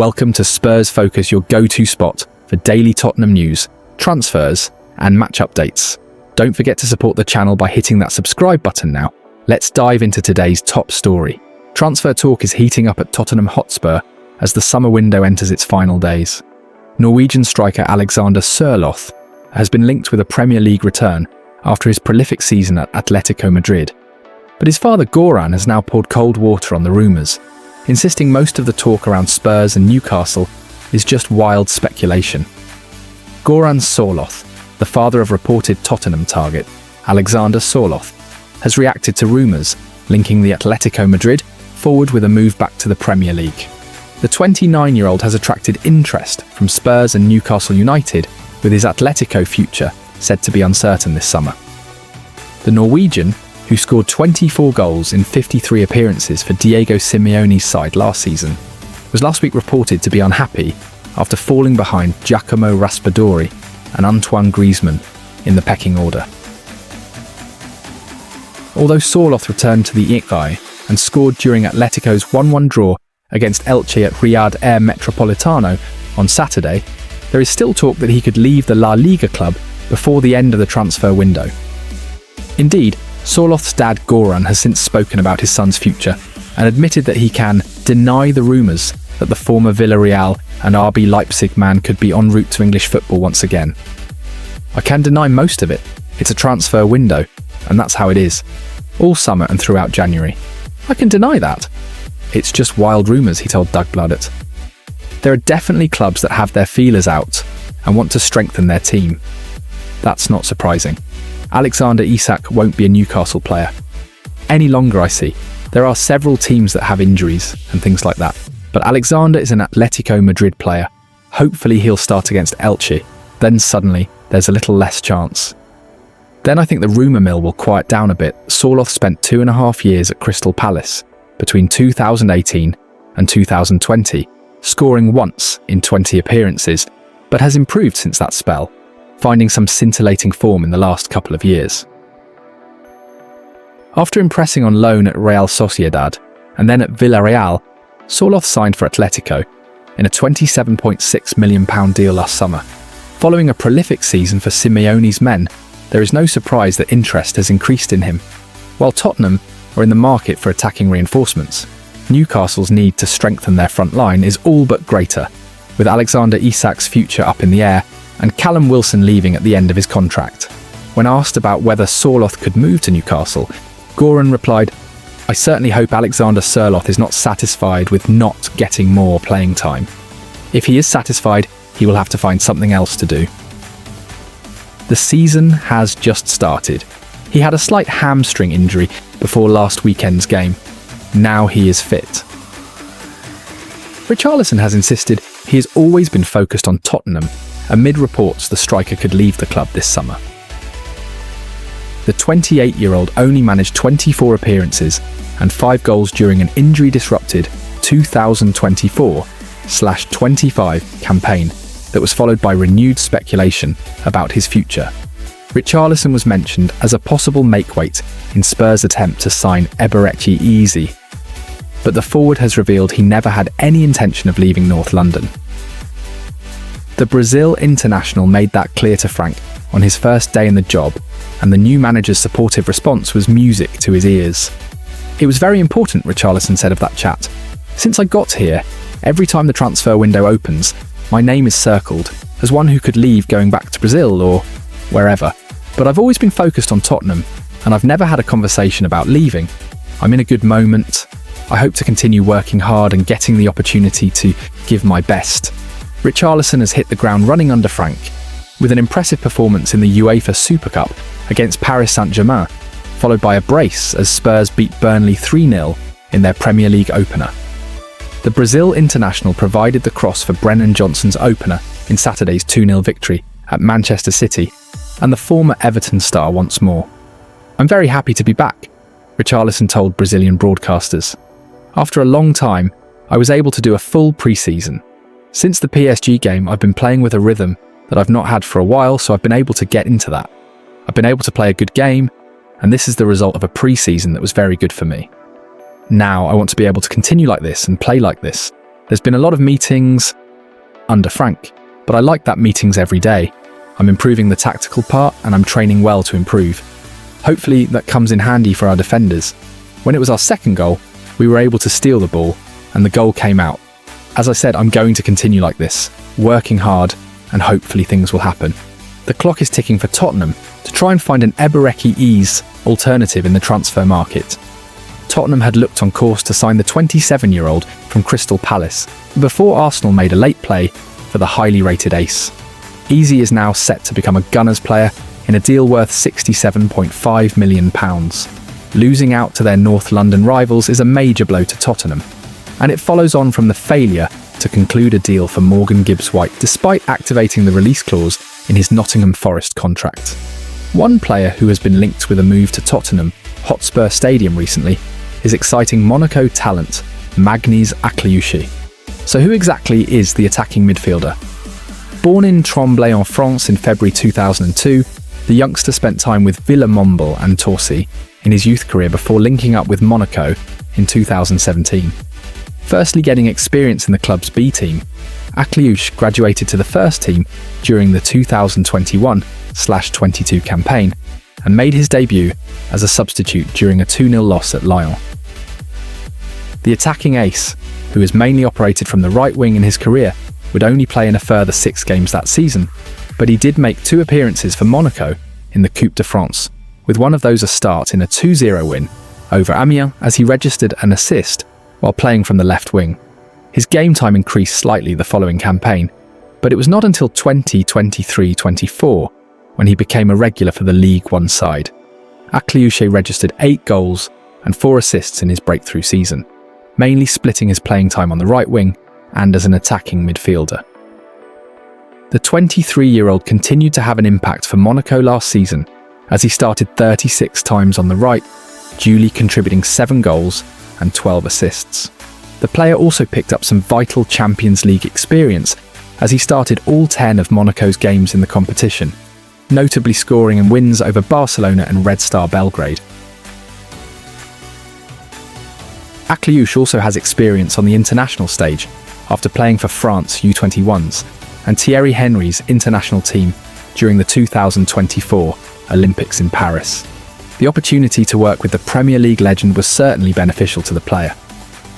Welcome to Spurs Focus, your go-to spot for daily Tottenham news, transfers, and match updates. Don't forget to support the channel by hitting that subscribe button now. Let's dive into today's top story. Transfer talk is heating up at Tottenham Hotspur as the summer window enters its final days. Norwegian striker Alexander Sorloth has been linked with a Premier League return after his prolific season at Atletico Madrid. But his father Goran has now poured cold water on the rumours, insisting most of the talk around Spurs and Newcastle is just wild speculation. Goran Sorloth, the father of reported Tottenham target Alexander Sorloth, has reacted to rumours linking the Atletico Madrid forward with a move back to the Premier League. The 29-year-old has attracted interest from Spurs and Newcastle United, with his Atletico future said to be uncertain this summer. The Norwegian, who scored 24 goals in 53 appearances for Diego Simeone's side last season, was last week reported to be unhappy after falling behind Giacomo Raspadori and Antoine Griezmann in the pecking order. Although Sorloth returned to the Lilywhites and scored during Atletico's 1-1 draw against Elche at Riyadh Air Metropolitano on Saturday, there is still talk that he could leave the La Liga club before the end of the transfer window. Indeed, Sorloth's dad Goran has since spoken about his son's future and admitted that he can deny the rumours that the former Villarreal and RB Leipzig man could be en route to English football once again. "I can deny most of it. It's a transfer window, and that's how it is. All summer and throughout January. I can deny that. It's just wild rumours," he told Dagbladet. There are definitely clubs that have their feelers out and want to strengthen their team. That's not surprising. Alexander Isak won't be a Newcastle player any longer, I see. There are several teams that have injuries and things like that. But Alexander is an Atletico Madrid player. Hopefully he'll start against Elche. Then suddenly there's a little less chance. Then I think the rumour mill will quiet down a bit. Sorloth spent 2.5 years at Crystal Palace between 2018 and 2020, scoring once in 20 appearances, but has improved since that spell, finding some scintillating form in the last couple of years. After impressing on loan at Real Sociedad and then at Villarreal, Sorloth signed for Atletico in a £27.6 million deal last summer. Following a prolific season for Simeone's men, there is no surprise that interest has increased in him. While Tottenham are in the market for attacking reinforcements, Newcastle's need to strengthen their front line is all but greater, with Alexander Isak's future up in the air and Callum Wilson leaving at the end of his contract. When asked about whether Sorloth could move to Newcastle, Goran replied, "I certainly hope Alexander Sorloth is not satisfied with not getting more playing time. If he is satisfied, he will have to find something else to do." The season has just started. He had a slight hamstring injury before last weekend's game. Now he is fit. Richarlison has insisted he has always been focused on Tottenham, amid reports the striker could leave the club this summer. The 28-year-old only managed 24 appearances and 5 goals during an injury-disrupted 2024/25 campaign that was followed by renewed speculation about his future. Richarlison was mentioned as a possible makeweight in Spurs' attempt to sign Eberechi Eze, but the forward has revealed he never had any intention of leaving North London. The Brazil international made that clear to Frank on his first day in the job, and the new manager's supportive response was music to his ears. "It was very important," Richarlison said of that chat. "Since I got here, every time the transfer window opens, my name is circled as one who could leave going back to Brazil or wherever. But I've always been focused on Tottenham, and I've never had a conversation about leaving. I'm in a good moment. I hope to continue working hard and getting the opportunity to give my best." Richarlison has hit the ground running under Frank, with an impressive performance in the UEFA Super Cup against Paris Saint-Germain, followed by a brace as Spurs beat Burnley 3-0 in their Premier League opener. The Brazil international provided the cross for Brennan Johnson's opener in Saturday's 2-0 victory at Manchester City, and the former Everton star once more. "I'm very happy to be back," Richarlison told Brazilian broadcasters. "After a long time, I was able to do a full pre-season. Since the PSG game, I've been playing with a rhythm that I've not had for a while, so I've been able to get into that. I've been able to play a good game, and this is the result of a pre-season that was very good for me. Now I want to be able to continue like this and play like this, There's been a lot of meetings under Frank, but I like that meetings every day. I'm improving the tactical part and I'm training well to improve. Hopefully that comes in handy for our defenders. When it was our second goal, we were able to steal the ball and the goal came out. As I said, I'm going to continue like this, working hard, and hopefully things will happen. The clock is ticking for Tottenham to try and find an Eberechi alternative in the transfer market. Tottenham had looked on course to sign the 27-year-old from Crystal Palace before Arsenal made a late play for the highly rated ace. Eze is now set to become a Gunners player in a deal worth £67.5 million. Losing out to their North London rivals is a major blow to Tottenham, and it follows on from the failure to conclude a deal for Morgan Gibbs-White despite activating the release clause in his Nottingham Forest contract. One player who has been linked with a move to Tottenham Hotspur Stadium recently is exciting Monaco talent Magnes Akliouche. So who exactly is the attacking midfielder? Born in Tremblay en France in February 2002, the youngster spent time with Villarmombal and Torcy in his youth career before linking up with Monaco in 2017. Firstly getting experience in the club's B team, Akliouche graduated to the first team during the 2021/22 campaign and made his debut as a substitute during a 2-0 loss at Lyon. The attacking ace, who has mainly operated from the right wing in his career, would only play in a further 6 games that season, but he did make 2 appearances for Monaco in the Coupe de France, with one of those a start in a 2-0 win over Amiens as he registered an assist while playing from the left wing. His game time increased slightly the following campaign, but it was not until 2023-24 when he became a regular for the League One side. Akliouche registered 8 goals and 4 assists in his breakthrough season, mainly splitting his playing time on the right wing and as an attacking midfielder. The 23-year-old continued to have an impact for Monaco last season as he started 36 times on the right, duly contributing 7 goals and 12 assists. The player also picked up some vital Champions League experience as he started all 10 of Monaco's games in the competition, notably scoring in wins over Barcelona and Red Star Belgrade. Akliouche also has experience on the international stage after playing for France U21s and Thierry Henry's international team during the 2024 Olympics in Paris. The opportunity to work with the Premier League legend was certainly beneficial to the player.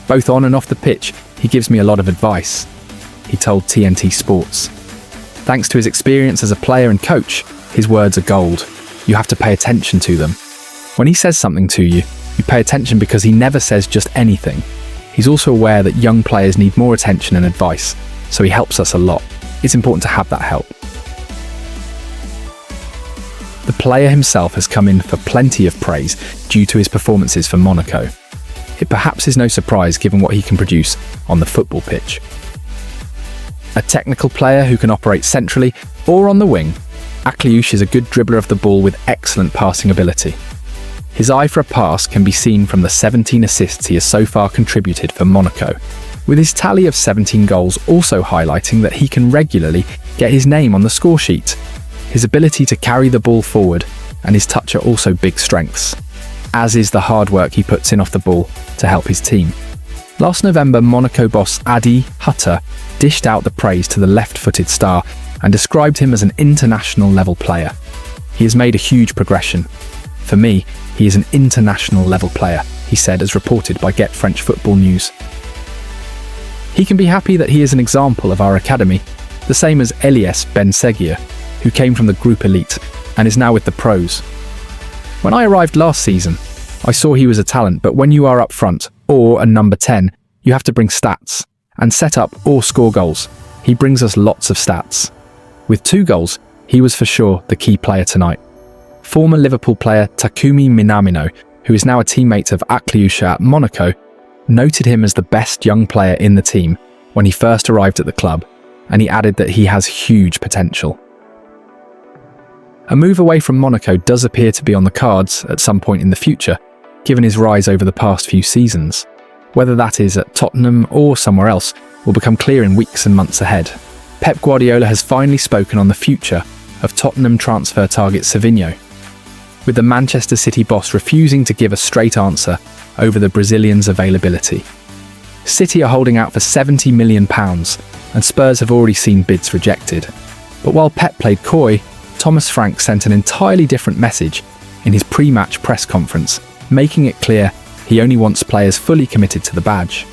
Both on and off the pitch, he gives me a lot of advice, he told TNT Sports. Thanks to his experience as a player and coach, his words are gold. You have to pay attention to them. When he says something to you, you pay attention because he never says just anything. He's also aware that young players need more attention and advice, so he helps us a lot. It's important to have that help. The player himself has come in for plenty of praise due to his performances for Monaco. It perhaps is no surprise given what he can produce on the football pitch. A technical player who can operate centrally or on the wing, Akliouche is a good dribbler of the ball with excellent passing ability. His eye for a pass can be seen from the 17 assists he has so far contributed for Monaco, with his tally of 17 goals also highlighting that he can regularly get his name on the score sheet. His ability to carry the ball forward and his touch are also big strengths, as is the hard work he puts in off the ball to help his team. Last November, Monaco boss Adi Hutter dished out the praise to the left-footed star and described him as an international level player. He has made a huge progression. For me, he is an international level player, he said as reported by Get French Football News. He can be happy that he is an example of our academy, the same as Elias Ben Seguir, who came from the group elite and is now with the pros. When I arrived last season, I saw he was a talent, but when you are up front, or a number 10, you have to bring stats, and set up or score goals. He brings us lots of stats. With 2 goals, he was for sure the key player tonight. Former Liverpool player Takumi Minamino, who is now a teammate of Akliouche at Monaco, noted him as the best young player in the team when he first arrived at the club, and he added that he has huge potential. A move away from Monaco does appear to be on the cards at some point in the future, given his rise over the past few seasons. Whether that is at Tottenham or somewhere else will become clear in weeks and months ahead. Pep Guardiola has finally spoken on the future of Tottenham transfer target Savinho, with the Manchester City boss refusing to give a straight answer over the Brazilian's availability. City are holding out for £70 million, and Spurs have already seen bids rejected. But while Pep played coy, Thomas Frank sent an entirely different message in his pre-match press conference, making it clear he only wants players fully committed to the badge.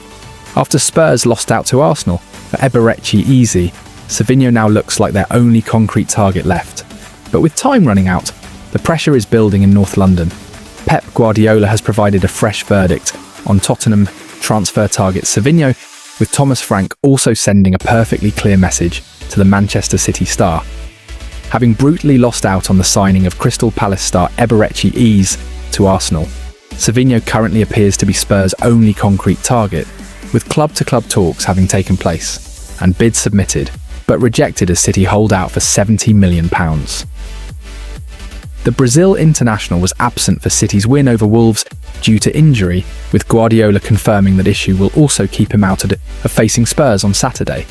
After Spurs lost out to Arsenal for Eberechi Eze, Savinho now looks like their only concrete target left. But with time running out, the pressure is building in North London. Pep Guardiola has provided a fresh verdict on Tottenham transfer target Savinho, with Thomas Frank also sending a perfectly clear message to the Manchester City star. Having brutally lost out on the signing of Crystal Palace star Eberechi Eze to Arsenal, Savinho currently appears to be Spurs' only concrete target, with club-to-club talks having taken place and bids submitted, but rejected as City hold out for £70 million. The Brazil international was absent for City's win over Wolves due to injury, with Guardiola confirming that issue will also keep him out of facing Spurs on Saturday.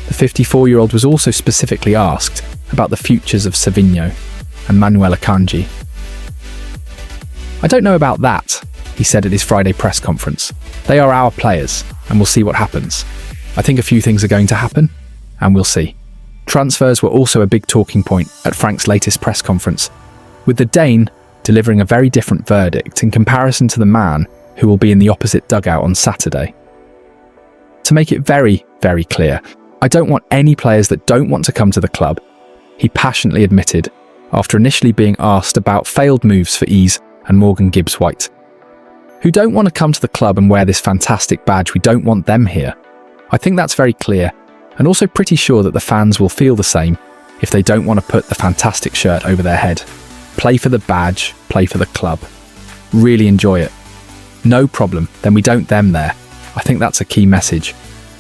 The 54-year-old was also specifically asked about the futures of Savinho and Manuel Akanji. "I don't know about that," he said at his Friday press conference. "They are our players, and we'll see what happens. I think a few things are going to happen, and we'll see." Transfers were also a big talking point at Frank's latest press conference, with the Dane delivering a very different verdict in comparison to the man who will be in the opposite dugout on Saturday. "To make it very, very clear, I don't want any players that don't want to come to the club," he passionately admitted after initially being asked about failed moves for Eze and Morgan Gibbs-White. "Who don't want to come to the club and wear this fantastic badge, we don't want them here. I think that's very clear, and also pretty sure that the fans will feel the same if they don't want to put the fantastic shirt over their head. Play for the badge, play for the club. Really enjoy it. No problem, then we don't them there. I think that's a key message."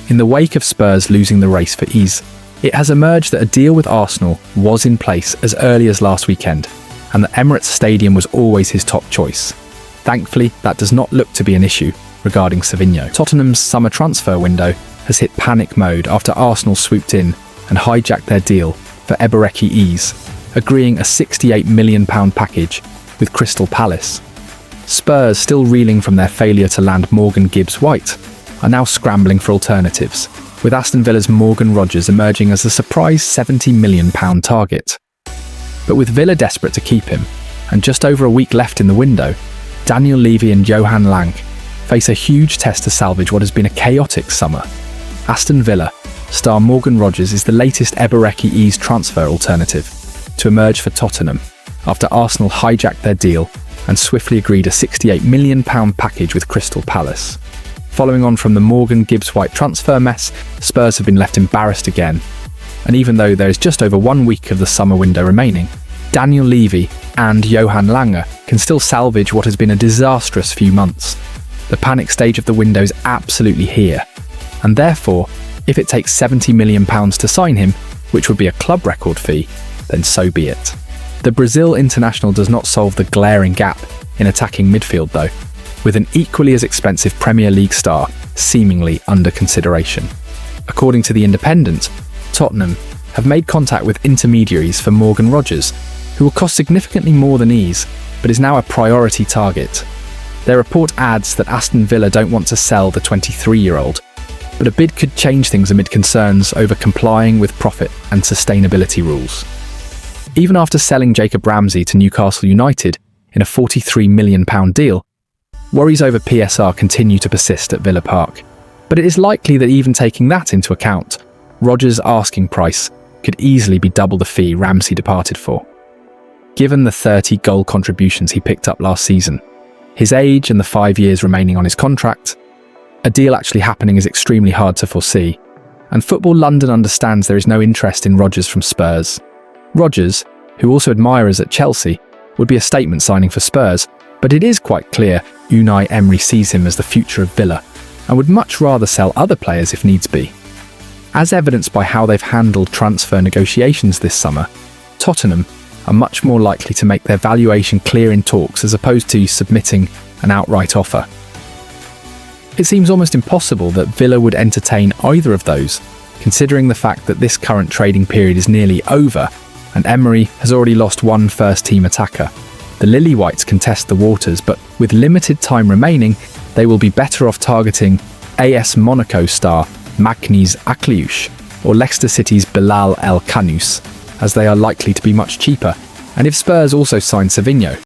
In the wake of Spurs losing the race for Eze, it has emerged that a deal with Arsenal was in place as early as last weekend, and that Emirates Stadium was always his top choice. Thankfully, that does not look to be an issue regarding Savinho. Tottenham's summer transfer window has hit panic mode after Arsenal swooped in and hijacked their deal for Eberechi Eze, agreeing a £68 million package with Crystal Palace. Spurs, still reeling from their failure to land Morgan Gibbs-White, are now scrambling for alternatives, with Aston Villa's Morgan Rogers emerging as a surprise £70 million target. But with Villa desperate to keep him, and just over a week left in the window, Daniel Levy and Johan Lange face a huge test to salvage what has been a chaotic summer. Aston Villa star Morgan Rogers is the latest Eberechi Eze transfer alternative to emerge for Tottenham after Arsenal hijacked their deal and swiftly agreed a £68 million package with Crystal Palace. Following on from the Morgan Gibbs-White transfer mess, Spurs have been left embarrassed again. And even though there is just over 1 week of the summer window remaining, Daniel Levy and Johan Lange can still salvage what has been a disastrous few months. The panic stage of the window is absolutely here, and therefore, if it takes £70 million to sign him, which would be a club record fee, then so be it. The Brazil international does not solve the glaring gap in attacking midfield though, with an equally as expensive Premier League star seemingly under consideration. According to The Independent, Tottenham have made contact with intermediaries for Morgan Rogers, who will cost significantly more than Eze, but is now a priority target. Their report adds that Aston Villa don't want to sell the 23-year-old, but a bid could change things amid concerns over complying with profit and sustainability rules. Even after selling Jacob Ramsey to Newcastle United in a £43 million deal, worries over PSR continue to persist at Villa Park. But it is likely that even taking that into account, Rogers' asking price could easily be double the fee Ramsey departed for. Given the 30 goal contributions he picked up last season, his age and the 5 years remaining on his contract, a deal actually happening is extremely hard to foresee, and Football London understands there is no interest in Rogers from Spurs. Rogers, who also admirers at Chelsea, would be a statement signing for Spurs, but it is quite clear Unai Emery sees him as the future of Villa and would much rather sell other players if needs be. As evidenced by how they've handled transfer negotiations this summer, Tottenham are much more likely to make their valuation clear in talks as opposed to submitting an outright offer. It seems almost impossible that Villa would entertain either of those, considering the fact that this current trading period is nearly over and Emery has already lost one first-team attacker. The Lilywhites contest the waters, but with limited time remaining, they will be better off targeting AS Monaco star Magnes Akliouche or Leicester City's Bilal El Khanous, as they are likely to be much cheaper. And if Spurs also sign Savinho,